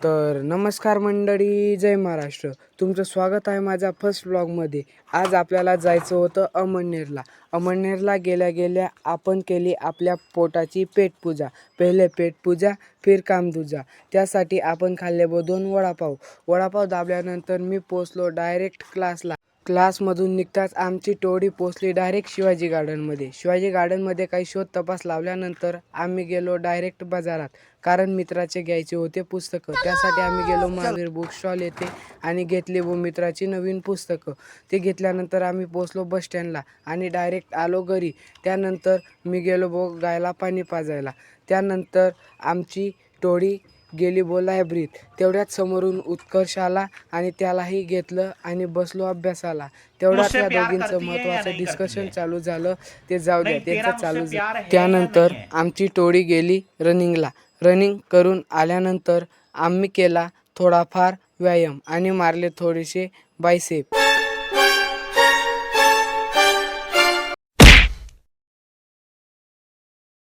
तर नमस्कार मंडळी, जय महाराष्ट्र. तुमचं स्वागत आहे माझ्या फर्स्ट व्लॉगमध्ये. आज आपल्याला जायचं होतं अमळनेरला. अमळनेरला गेल्या गेल्या आपण केली आपल्या पोटाची पेटपूजा. पहिले पेटपूजा फिर कामदूजा. त्यासाठी आपण खाल्ले 2 वडापाव दाबल्यानंतर मी पोचलो डायरेक्ट क्लासला. क्लासमधून निघताच आमची टोळी पोचली डायरेक्ट शिवाजी गार्डनमध्ये. शिवाजी गार्डनमध्ये काही शोध तपास लावल्यानंतर आम्ही गेलो डायरेक्ट बाजारात, कारण मित्राचे घ्यायचे होते पुस्तकं. त्यासाठी आम्ही गेलो महावीर बुक स्टॉल येथे आणि घेतली मित्राची नवीन पुस्तकं. ते घेतल्यानंतर आम्ही पोचलो बस स्टँडला आणि डायरेक्ट आलो घरी. त्यानंतर मी गेलो गायला पाणी पाजायला. त्यानंतर आमची टोळी गेली लायब्ररीत. तेवढ्यात समोरून उत्कर्ष आला आणि त्यालाही घेतलं आणि बसलो अभ्यासाला. तेवढ्यात या दोघींचं महत्त्वाचं डिस्कशन चालू झालं. ते जाऊ द्या, त्यांचं चालू झालं. त्यानंतर आमची टोळी गेली रनिंगला. रनिंग करून आल्यानंतर आम्ही केला थोडाफार व्यायाम आणि मारले थोडेसे बायसेप.